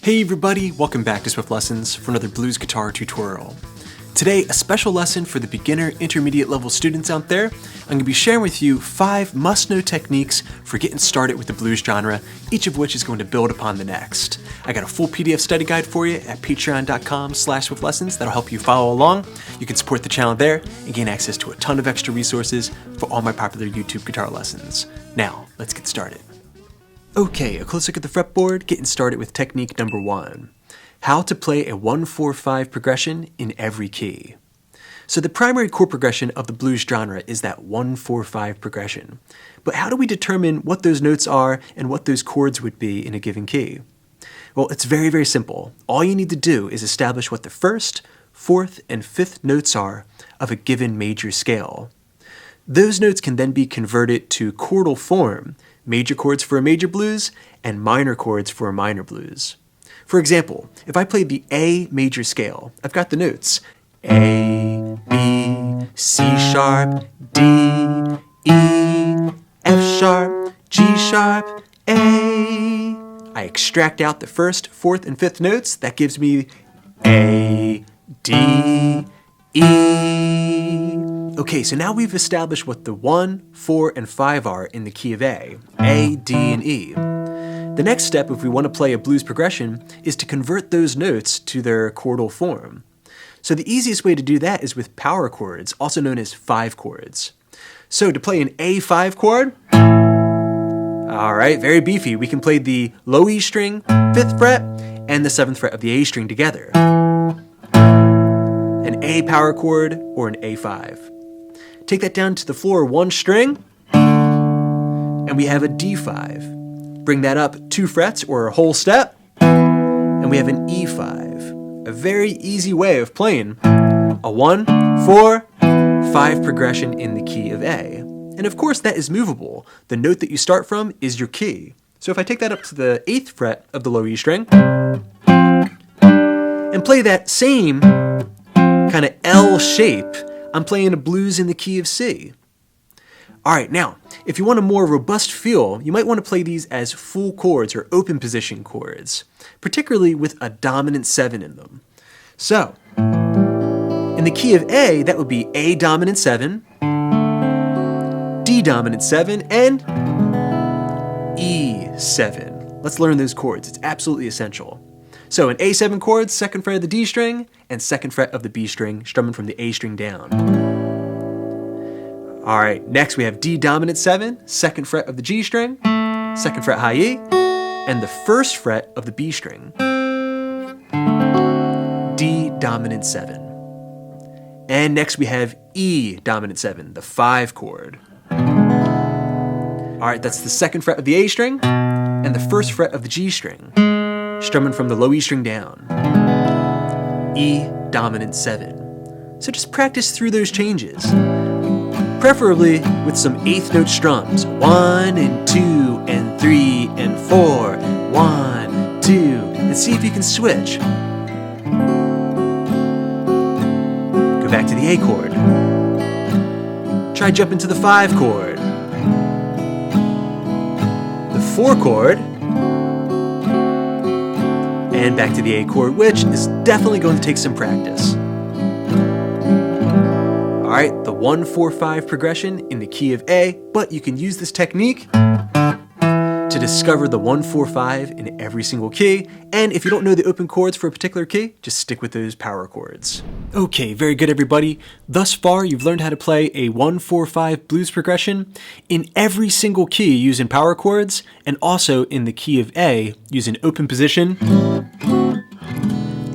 Hey everybody, welcome back to Swift Lessons for another blues guitar tutorial. Today, a special lesson for the beginner intermediate level students out there. I'm going to be sharing with you 5 must-know techniques for getting started with the blues genre, each of which is going to build upon the next. I got a full PDF study guide for you at patreon.com/swiftlessons that'll help you follow along. You can support the channel there and gain access to a ton of extra resources for all my popular YouTube guitar lessons. Now, let's get started. Okay, a close look at the fretboard, getting started with technique number 1. How to play a 1-4-5 progression in every key. So the primary chord progression of the blues genre is that 1-4-5 progression. But how do we determine what those notes are and what those chords would be in a given key? Well, it's very, very simple. All you need to do is establish what the 1st, 4th, and 5th notes are of a given major scale. Those notes can then be converted to chordal form, major chords for a major blues and minor chords for a minor blues. For example, if I played the A major scale, I've got the notes A, B, C sharp, D, E, F sharp, G sharp, A. I extract out the 1st, 4th, and 5th notes. That gives me A, D, E. Okay, so now we've established what the 1, 4, and 5 are in the key of A, D, and E. The next step, if we want to play a blues progression, is to convert those notes to their chordal form. So the easiest way to do that is with power chords, also known as 5 chords. So to play an A5 chord, alright, very beefy, we can play the low E string, 5th fret, and the 7th fret of the A string together. An A power chord or an A5. Take that down to the floor 1 string, and we have a D5. Bring that up 2 frets or a whole step, and we have an E5. A very easy way of playing a 1, 4, 5 progression in the key of A. And of course that is movable. The note that you start from is your key. So if I take that up to the 8th fret of the low E string, and play that same kind of L shape, I'm playing a blues in the key of C. Alright, now, if you want a more robust feel, you might want to play these as full chords or open position chords, particularly with a dominant 7 in them. So, in the key of A, that would be A dominant 7, D dominant 7, and E7. Let's learn those chords. It's absolutely essential. So an A7 chord, 2nd fret of the D string, and 2nd fret of the B string, strumming from the A string down. Alright, next we have D dominant 7, 2nd fret of the G string, 2nd fret high E, and the 1st fret of the B string. D dominant 7. And next we have E dominant 7, the 5 chord. Alright, that's the 2nd fret of the A string, and the 1st fret of the G string. Strumming from the low E string down. E dominant 7. So just practice through those changes. Preferably with some 8th note strums. 1 and 2 and 3 and 4. 1, 2. And see if you can switch. Go back to the A chord. Try jumping to the 5 chord. The 4 chord. And back to the A chord, which is definitely going to take some practice. Alright, the 1-4-5 progression in the key of A, but you can use this technique to discover the 1-4-5 in every single key, and if you don't know the open chords for a particular key, just stick with those power chords. Okay, very good everybody. Thus far, you've learned how to play a 1-4-5 blues progression in every single key using power chords, and also in the key of A using open position,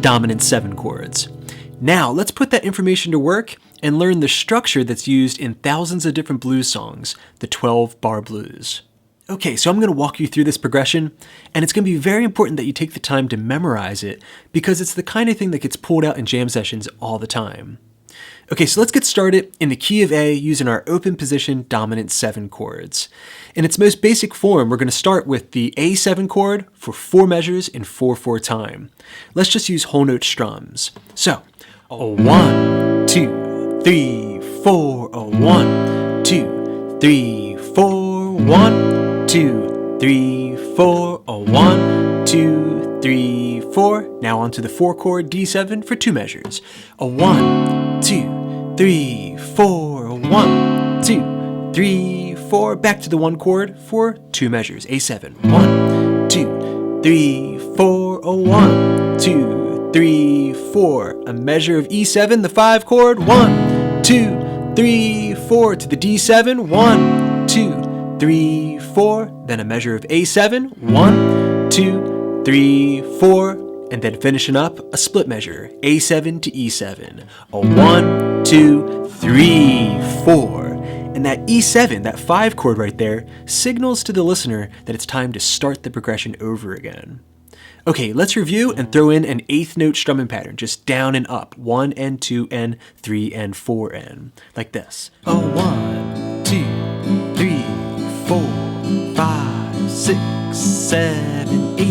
dominant 7 chords. Now, let's put that information to work and learn the structure that's used in thousands of different blues songs, the 12-bar blues. Okay, so I'm going to walk you through this progression, and it's going to be very important that you take the time to memorize it because it's the kind of thing that gets pulled out in jam sessions all the time. Okay, so let's get started in the key of A using our open position dominant 7 chords. In its most basic form, we're going to start with the A7 chord for 4 measures in 4/4 time. Let's just use whole note strums. So, a 1, 2, 3, 4, a 1, 2, 3, 4, 1, 2, 3, 4, a 1, 2, 3, 4. Now onto the 4 chord D7 for 2 measures. A 1, 2, 3, 4. A 1, 2, 3, 4. Back to the 1 chord for 2 measures. A7. 1, 2, 3, 4. A 1, 2, 3, 4. A measure of E7, the 5 chord. 1, 2, 3, 4 to the D7. 1, 2, 3, 4. Then a measure of A7. 1, 2, 3, 4. And then finishing up a split measure. A7 to E7. A 1, 2, 3, 4. And that E7, that 5 chord right there, signals to the listener that it's time to start the progression over again. Okay, let's review and throw in an 8th note strumming pattern, just down and up. 1 and 2 and 3 and 4 and like this. A 1, 2, 3, 4, 5, 6, 7, 8.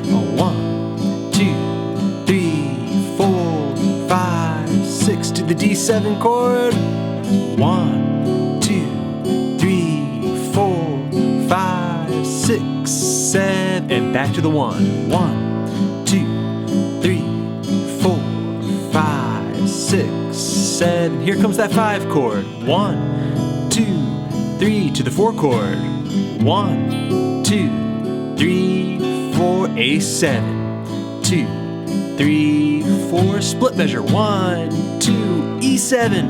A 1, 2, 3, 4, 5, 6 to the D7 chord. 1, 2, 3, 4, 5, 6, 7, and back to the 1. 1, 2, 3, 4, 5, 6, 7. Here comes that 5 chord. 1, 2, 3 to the 4 chord. 1, 2, 3, 4, A7. 2, 3, 4, split measure. 1, 2, E7.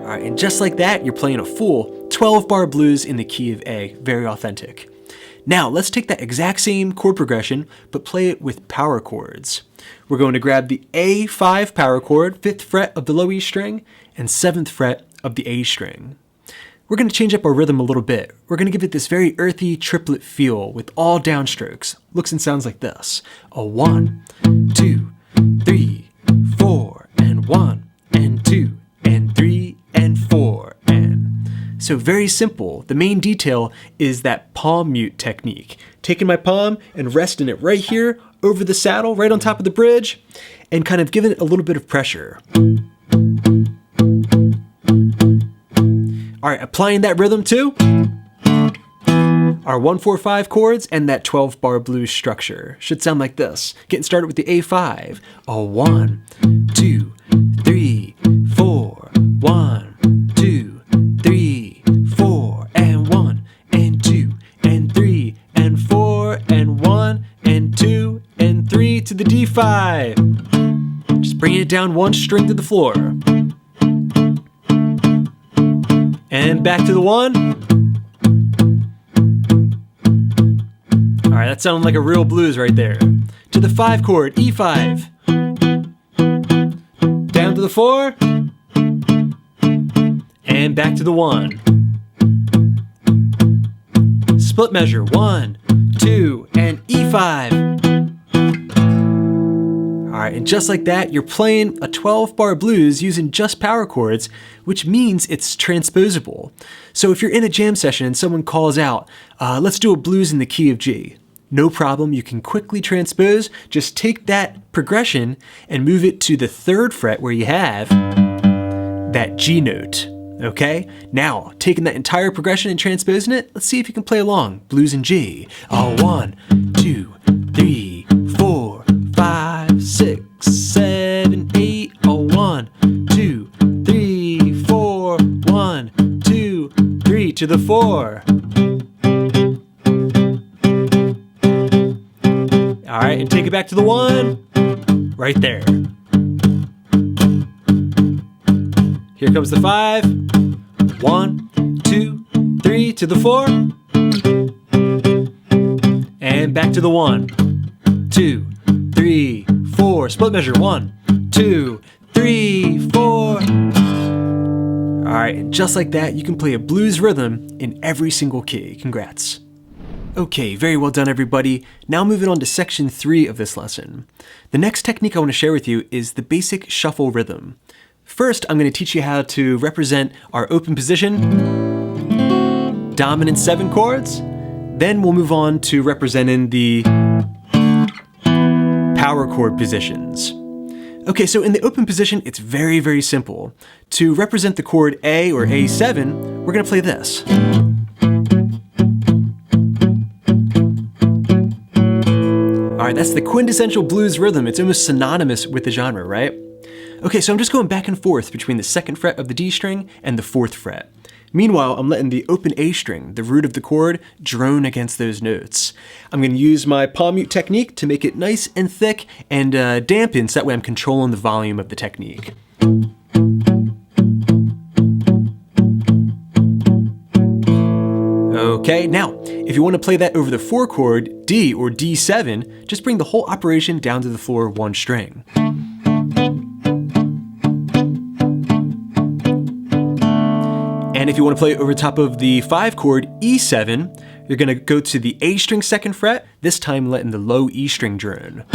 Alright, and just like that, you're playing a full 12-bar blues in the key of A. Very authentic. Now, let's take that exact same chord progression, but play it with power chords. We're going to grab the A5 power chord, 5th fret of the low E string, and 7th fret of the A string. We're going to change up our rhythm a little bit. We're going to give it this very earthy triplet feel with all downstrokes. Looks and sounds like this. A 1, 2, 3, 4, and 1, and 2, and 3, and 4, and. So very simple. The main detail is that palm mute technique. Taking my palm and resting it right here over the saddle, right on top of the bridge, and kind of giving it a little bit of pressure. All right, applying that rhythm to our 1, 4, 5 chords and that 12-bar blues structure. Should sound like this. Getting started with the A5. A 1, 2, 3, 4. 1, 2, 3, 4. And 1, and 2, and 3, and 4. And 1, and 2, and 3 to the D5. Just bringing it down 1 string to the floor. And back to the 1. All right, that sounded like a real blues right there. To the 5 chord, E5. Down to the 4. And back to the 1. Split measure, 1, 2, and E5. Alright, and just like that, you're playing a 12-bar blues using just power chords, which means it's transposable. So if you're in a jam session and someone calls out, let's do a blues in the key of G, no problem, you can quickly transpose. Just take that progression and move it to the 3rd fret where you have that G note. Okay, now taking that entire progression and transposing it, let's see if you can play along. Blues in G. 1, 2, 3, 4, 5, 6, 7, 8. 1, 2, 3, 4. 1, 2, 3 to the 4. All right, and take it back to the 1. Right there. Here comes the 5. 1, 2, 3 to the 4. And back to the 1, 2, 3, 4. Split measure. 1, 2, 3, 4. All right, and just like that, you can play a blues rhythm in every single key. Congrats. Okay, very well done, everybody. Now moving on to section 3 of this lesson. The next technique I want to share with you is the basic shuffle rhythm. First, I'm going to teach you how to represent our open position, dominant 7 chords. Then we'll move on to representing the power chord positions. Okay, so in the open position, it's very, very simple. To represent the chord A or A7, we're going to play this. right, that's the quintessential blues rhythm. It's almost synonymous with the genre, right? Okay, so I'm just going back and forth between the 2nd fret of the D string and the 4th fret. Meanwhile, I'm letting the open A string, the root of the chord, drone against those notes. I'm going to use my palm mute technique to make it nice and thick and dampen, so that way I'm controlling the volume of the technique. Okay, now, if you want to play that over the 4 chord, D or D7, just bring the whole operation down to the floor 1 string. And if you want to play it over top of the 5 chord, E7, you're going to go to the A string 2nd fret, this time letting the low E string drone.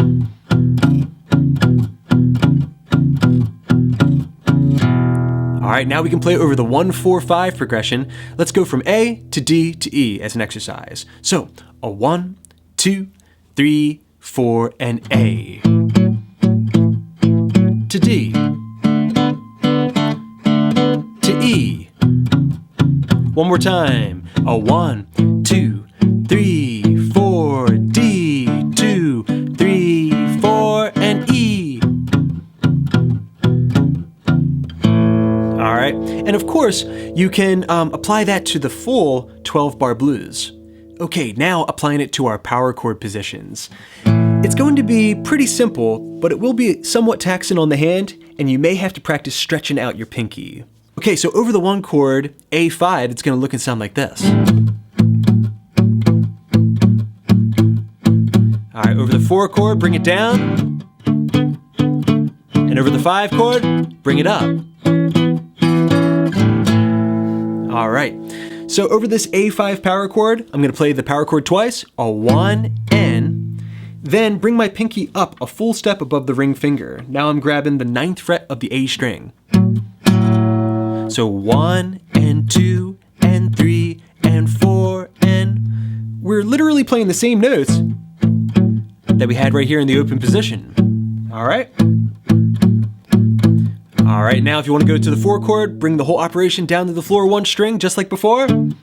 All right, now we can play over the 1-4-5 progression. Let's go from A to D to E as an exercise. So a 1, 2, 3, 4, and A. To D. To E. One more time. A 1, 2, 3, 4, D, 2, 3, 4, and E. All right, and of course, you can apply that to the full 12-bar blues. Okay, now applying it to our power chord positions. It's going to be pretty simple, but it will be somewhat taxing on the hand, and you may have to practice stretching out your pinky. Okay, so over the 1 chord, A5, it's going to look and sound like this. All right, over the 4 chord, bring it down. And over the 5 chord, bring it up. All right, so over this A5 power chord, I'm going to play the power chord twice, a 1, N, then bring my pinky up a full step above the ring finger. Now I'm grabbing the 9th fret of the A string. So 1, and 2, and 3, and 4, and we're literally playing the same notes that we had right here in the open position. All right? All right, now if you want to go to the 4 chord, bring the whole operation down to the floor 1 string, just like before. And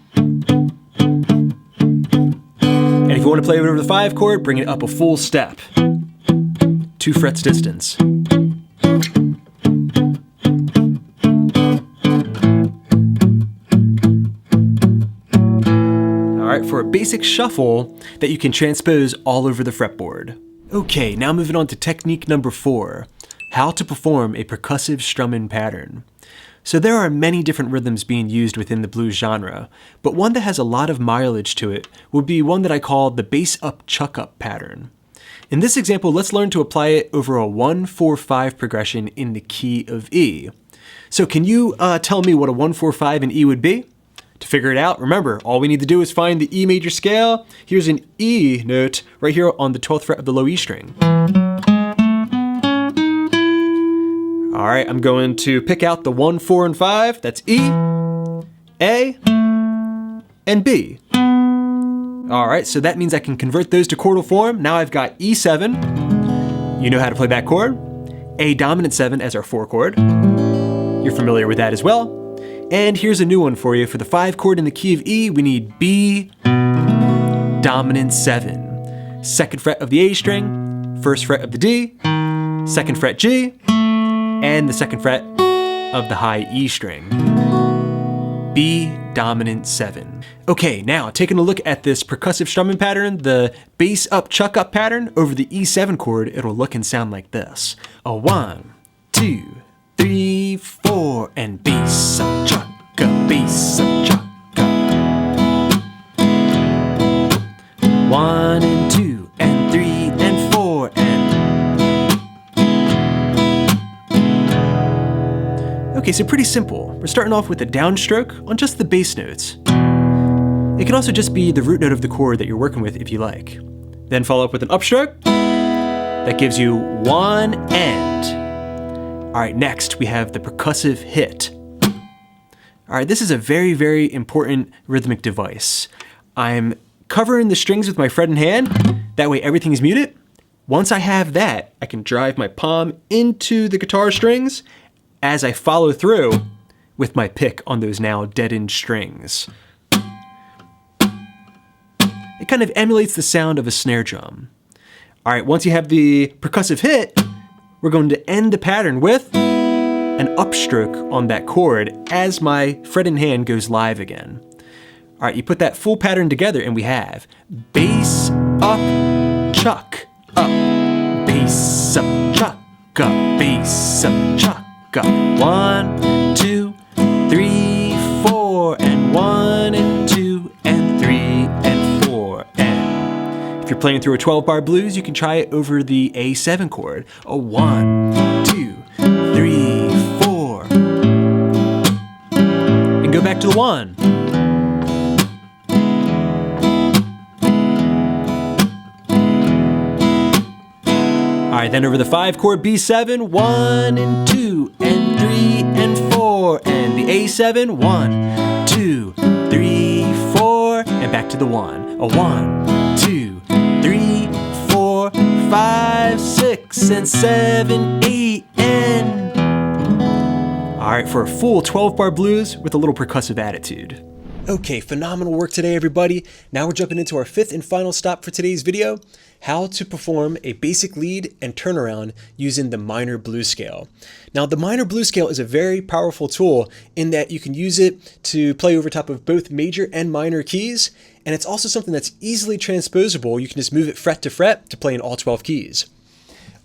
if you want to play it over the 5 chord, bring it up a full step. 2 frets distance. For a basic shuffle that you can transpose all over the fretboard. Okay, now moving on to technique number 4, how to perform a percussive strumming pattern. So there are many different rhythms being used within the blues genre, but one that has a lot of mileage to it would be one that I call the bass up chuck up pattern. In this example, let's learn to apply it over a 1-4-5 progression in the key of E. So can you tell me what a 1-4-5 in E would be? To figure it out, remember, all we need to do is find the E major scale. Here's an E note right here on the 12th fret of the low E string. All right, I'm going to pick out the 1, 4, and 5. That's E, A, and B. All right, so that means I can convert those to chordal form. Now I've got E7. You know how to play that chord. A dominant 7 as our 4 chord. You're familiar with that as well. And here's a new one for you. For the 5 chord in the key of E, we need B dominant 7. 2nd fret of the A string, 1st fret of the D, 2nd fret G, and the 2nd fret of the high E string. B dominant 7. Okay, now taking a look at this percussive strumming pattern, the bass up chuck up pattern over the E7 chord, it'll look and sound like this. A 1, 2, 3, 4, and bass up chuck up, bass up chuck up. 1 and 2 and 3 and 4 and. Okay, so pretty simple. We're starting off with a downstroke on just the bass notes. It can also just be the root note of the chord that you're working with if you like. Then follow up with an upstroke that gives you 1 end. All right, next we have the percussive hit. All right, this is a very, very important rhythmic device. I'm covering the strings with my fret in hand. That way everything is muted. Once I have that, I can drive my palm into the guitar strings as I follow through with my pick on those now deadened strings. It kind of emulates the sound of a snare drum. All right, once you have the percussive hit, we're going to end the pattern with an upstroke on that chord as my fret in hand goes live again. All right, you put that full pattern together and we have bass, up, chuck, up, bass, up, chuck, up, bass, up, chuck, up. 1, 2, 3, 4, and 1 and 2 and 3 and 4 and. If you're playing through a 12-bar blues, you can try it over the A7 chord. A 1, 2, 3, 4, and go back to the 1. All right, then over the 5-chord B7, 1 and 2 and 3 and 4, and the A7, 1, 2, 3, 4, and back to the 1. A 1, 2, 3, 4, 5, 6, and 7, 8, and. All right, for a full 12-bar blues with a little percussive attitude. Okay, phenomenal work today, everybody. Now we're jumping into our 5th and final stop for today's video, how to perform a basic lead and turnaround using the minor blues scale. Now, the minor blues scale is a very powerful tool in that you can use it to play over top of both major and minor keys, and it's also something that's easily transposable. You can just move it fret to play in all 12 keys.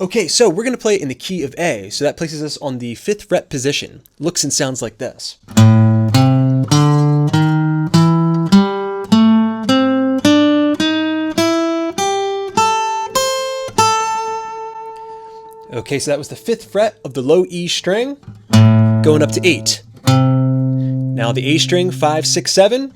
Okay, so we're gonna play it in the key of A, so that places us on the 5th fret position. Looks and sounds like this. Okay, so that was the 5th fret of the low E string, going up to 8. Now the A string, 5, 6, 7.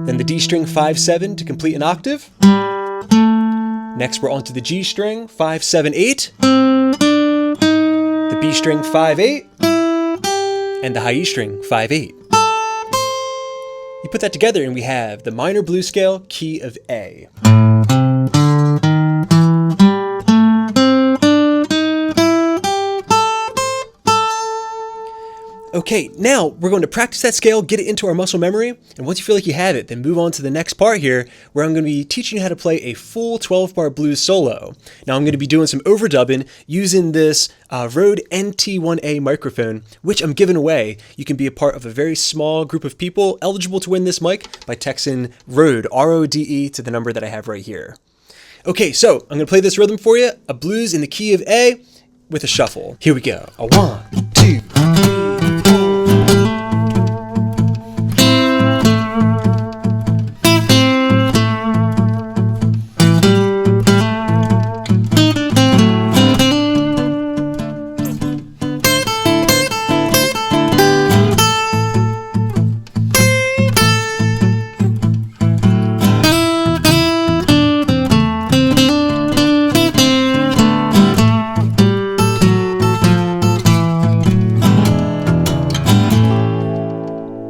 Then the D string, 5, 7 to complete an octave. Next we're on to the G string, 5, 7, 8. The B string, 5, 8. And the high E string, 5, 8. You put that together and we have the minor blues scale, key of A. Okay, now we're going to practice that scale, get it into our muscle memory, and once you feel like you have it, then move on to the next part here, where I'm going to be teaching you how to play a full 12-bar blues solo. Now I'm going to be doing some overdubbing using this Rode NT1a microphone, which I'm giving away. You can be a part of a very small group of people eligible to win this mic by texting Rode, R-O-D-E, to the number that I have right here. Okay, so I'm going to play this rhythm for you, a blues in the key of A with a shuffle. Here we go. A 1, 2, 3.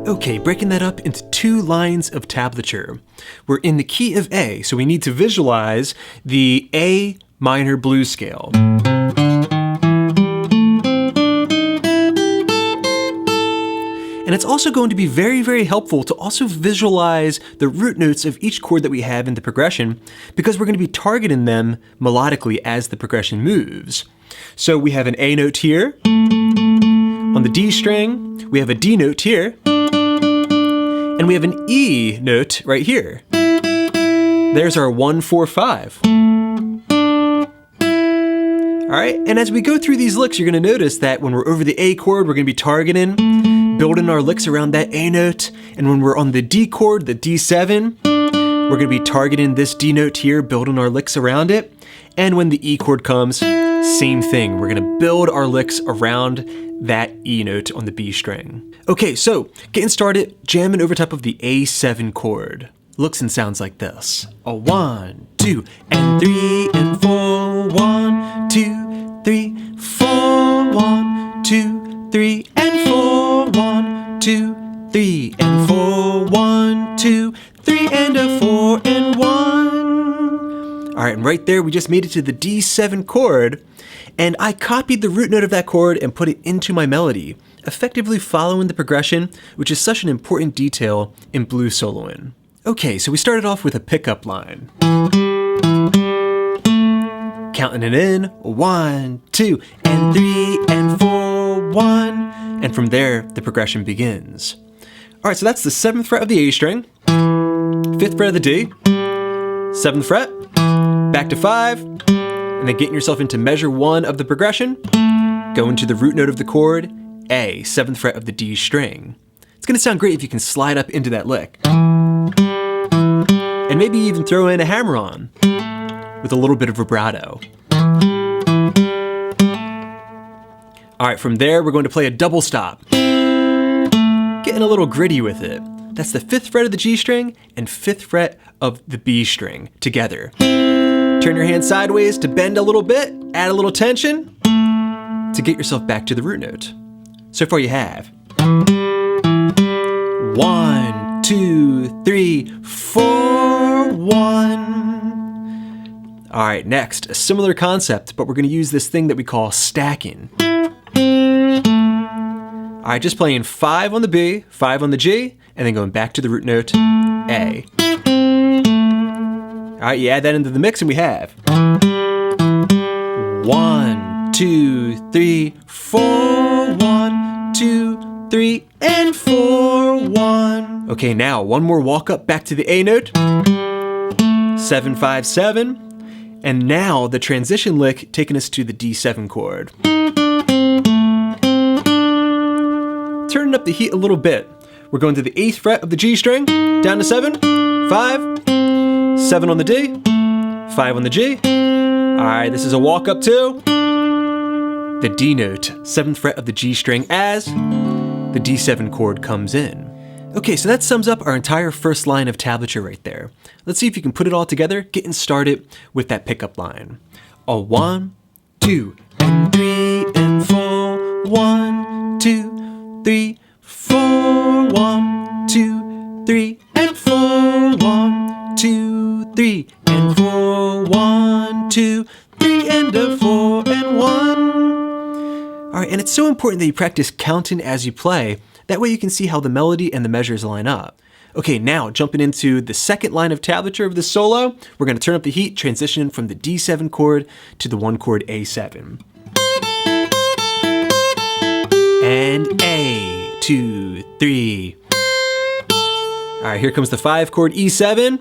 Okay, breaking that up into 2 lines of tablature. We're in the key of A, so we need to visualize the A minor blues scale. And it's also going to be very, very helpful to also visualize the root notes of each chord that we have in the progression, because we're going to be targeting them melodically as the progression moves. So we have an A note here. On the D string, we have a D note here. And we have an E note right here. There's our 1, 4, 5. All right, and as we go through these licks, you're gonna notice that when we're over the A chord, we're gonna be targeting, building our licks around that A note. And when we're on the D chord, the D7, we're gonna be targeting this D note here, building our licks around it. And when the E chord comes, same thing. We're gonna build our licks around that E note on the B string. Okay, so getting started, jamming over top of the A7 chord. Looks and sounds like this. A 1, 2, and 3, and 4. 1, 2, 3, 4. 1, 2, 3, and 4. 1, 2, 3, and 4. 1, 2, 3, and a 4, and 1. All right, and right there, we just made it to the D7 chord, and I copied the root note of that chord and put it into my melody, effectively following the progression, which is such an important detail in blues soloing. Okay, so we started off with a pickup line. counting it in, 1, 2, and 3, and 4, 1, and from there, the progression begins. All right, so that's the 7th fret of the A string, 5th fret of the D, 7th fret, back to 5, and then getting yourself into measure 1 of the progression, go into the root note of the chord, A, 7th fret of the D string. It's gonna sound great if you can slide up into that lick. And maybe even throw in a hammer-on with a little bit of vibrato. All right, from there, we're going to play a double stop. Getting a little gritty with it. That's the 5th fret of the G string and 5th fret of the B string together. Turn your hand sideways to bend a little bit, add a little tension to get yourself back to the root note. So far you have 1, 2, 3, 4, 1. All right, next, a similar concept, but we're gonna use this thing that we call stacking. All right, just playing 5 on the B, 5 on the G, and then going back to the root note, A. All right, you add that into the mix and we have 1, 2, 3, 4, 1, 2, 3, and 4, 1. Okay, now one more walk up back to the A note, 7, 5, 7, and now the transition lick taking us to the D7 chord. Turning up the heat a little bit. We're going to the 8th fret of the G string, down to 7, 5, 7 on the D, 5 on the G. All right, this is a walk up to the D note, 7th fret of the G string as the D7 chord comes in. Okay, so that sums up our entire first line of tablature right there. Let's see if you can put it all together, getting started with that pickup line. A 1, 2, and 3, and 4, 1, 2, 3, 4, 1, 2, 3, and 4, 1, 2, 3, and 4, 1, 2, 3, and a 4, and 1. All right, and it's so important that you practice counting as you play. That way you can see how the melody and the measures line up. Okay, now jumping into the second line of tablature of this solo, we're gonna turn up the heat, transitioning from the D7 chord to the 1 chord A7. And A, 2, 3. All right, here comes the 5 chord E7,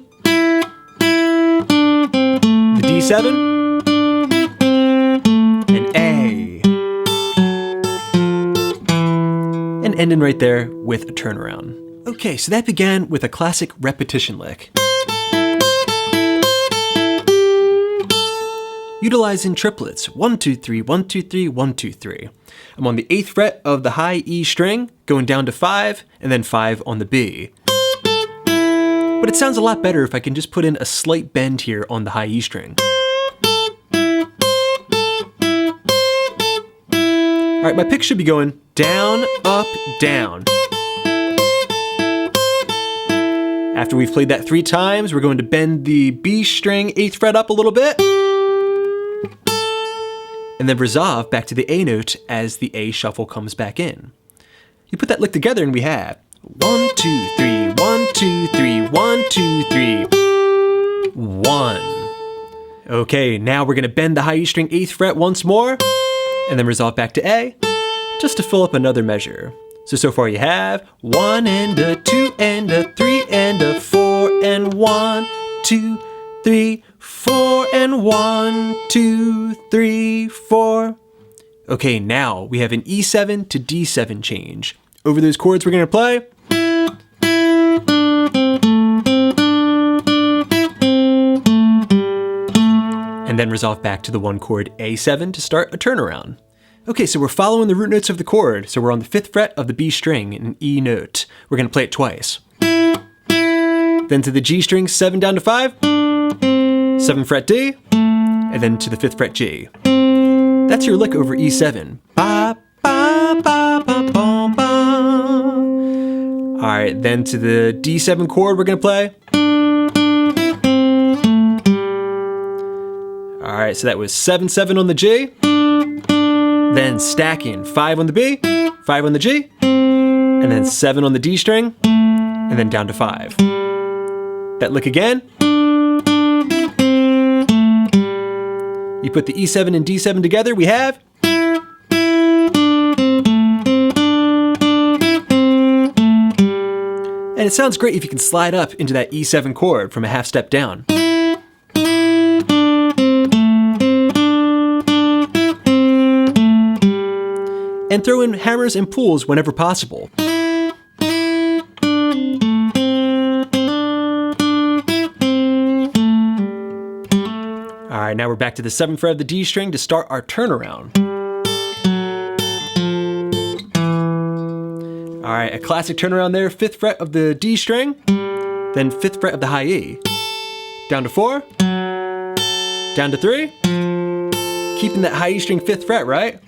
the D7, and A. And ending right there with a turnaround. Okay, so that began with a classic repetition lick. Utilizing triplets, 1, 2, 3, 1, 2, 3, 1, 2, 3. I'm on the 8th fret of the high E string, going down to 5, and then 5 on the B. But it sounds a lot better if I can just put in a slight bend here on the high E string. All right, my pick should be going down, up, down. After we've played that 3 times, we're going to bend the B string 8th fret up a little bit, and then resolve back to the A note as the A shuffle comes back in. You put that lick together and we have 1, 2, 3, 1, 2, 3, 1, 2, 3, 1. Okay, now we're gonna bend the high E string 8th fret once more, and then resolve back to A, just to fill up another measure. So far you have 1 and a 2 and a 3 and a 4 and 1, 2, 3, 4 and 1, 2, 3, 4. Okay, now we have an E7 to D7 change. Over those chords we're gonna play. And then resolve back to the 1 chord A7 to start a turnaround. Okay, so we're following the root notes of the chord. So we're on the 5th fret of the B string, an E note. We're gonna play it twice. Then to the G string, 7 down to 5, 7th fret D, and then to the 5th fret G. That's your lick over E7. Ba, ba, ba, ba, ba, ba. All right, then to the D7 chord we're gonna play. All right, so that was 7, 7 on the G, then stacking 5 on the B, 5 on the G, and then 7 on the D string, and then down to 5. That lick again. You put the E7 and D7 together, we have... And it sounds great if you can slide up into that E7 chord from a half step down. And throw in hammers and pulls whenever possible. Alright, now we're back to the 7th fret of the D string to start our turnaround. Alright, a classic turnaround there, 5th fret of the D string, then 5th fret of the high E. Down to 4, down to 3, keeping that high E string 5th fret, right?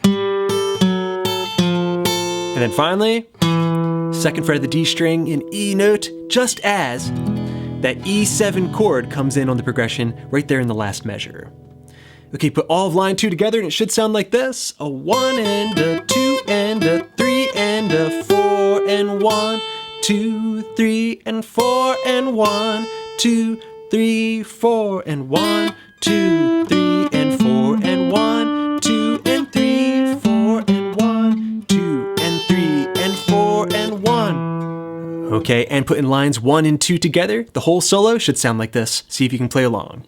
And then finally, 2nd fret of the D string in E note, just as that E7 chord comes in on the progression right there in the last measure. Okay, put all of line 2 together and it should sound like this. A 1 and a 2 and a 3 and a 4 and 1, 2, 3 and 4 and 1, 2, 3, 4 and 1, 2, 3 and 4 and 1, 2 and 3, 4 and 1, 2 and 3 and 4 and 1. Okay, and putting lines 1 and 2 together, the whole solo should sound like this. See if you can play along.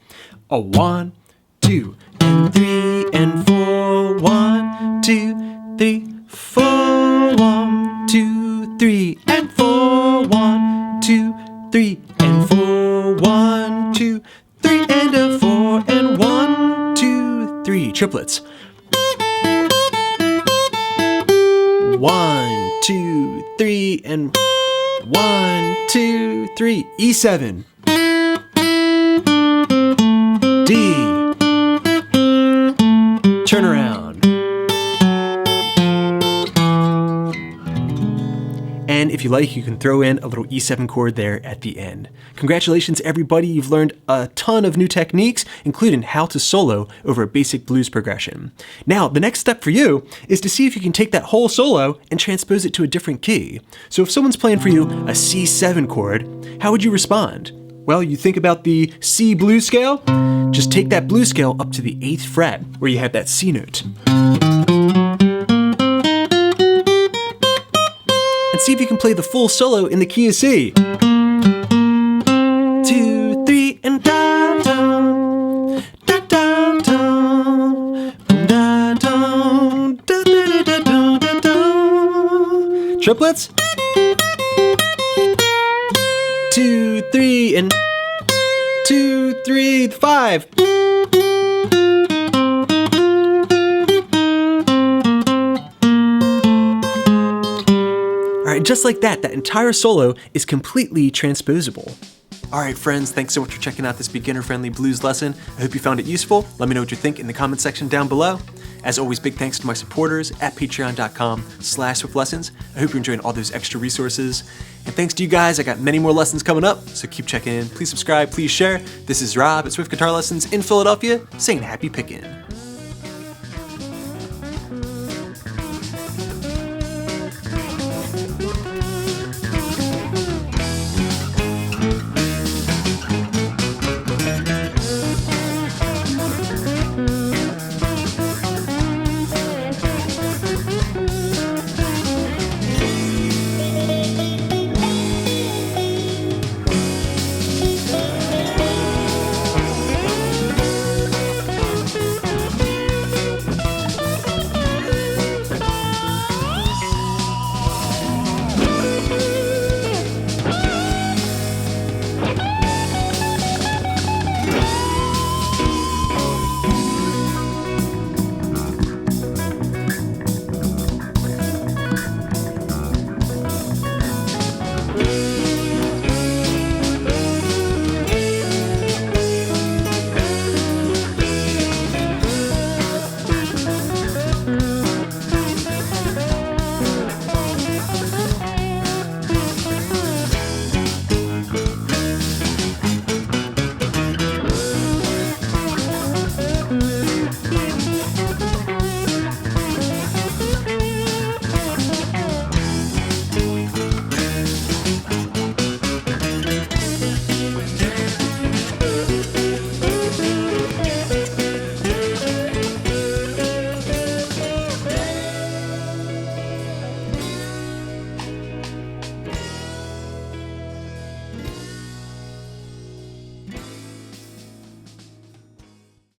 A 1, 2 and 3 and 4, 1, 2, 3, 4, 1, 2, 3 and 4, 1, 2, 3 and 4, 1, 2, 3 and a 4 and 1, 2, 3. Triplets. 1, 2, 3 and 1, 2, 3. E7. D. Turnaround. And if you like, you can throw in a little E7 chord there at the end. Congratulations everybody, you've learned a ton of new techniques, including how to solo over a basic blues progression. Now, the next step for you is to see if you can take that whole solo and transpose it to a different key. So if someone's playing for you a C7 chord, how would you respond? Well, you think about the C blues scale, just take that blues scale up to the 8th fret, where you have that C note. And see if you can play the full solo in the key of C. 2, 3, and da da da da da da da da da. Triplets. 2, 3, and 2, 3, 5. Alright, just like that, that entire solo is completely transposable. Alright friends, thanks so much for checking out this beginner-friendly blues lesson. I hope you found it useful. Let me know what you think in the comment section down below. As always, big thanks to my supporters at patreon.com/swiftlessons. I hope you're enjoying all those extra resources. And thanks to you guys, I got many more lessons coming up, so keep checking in. Please subscribe, please share. This is Rob at Swift Guitar Lessons in Philadelphia, saying happy pickin'.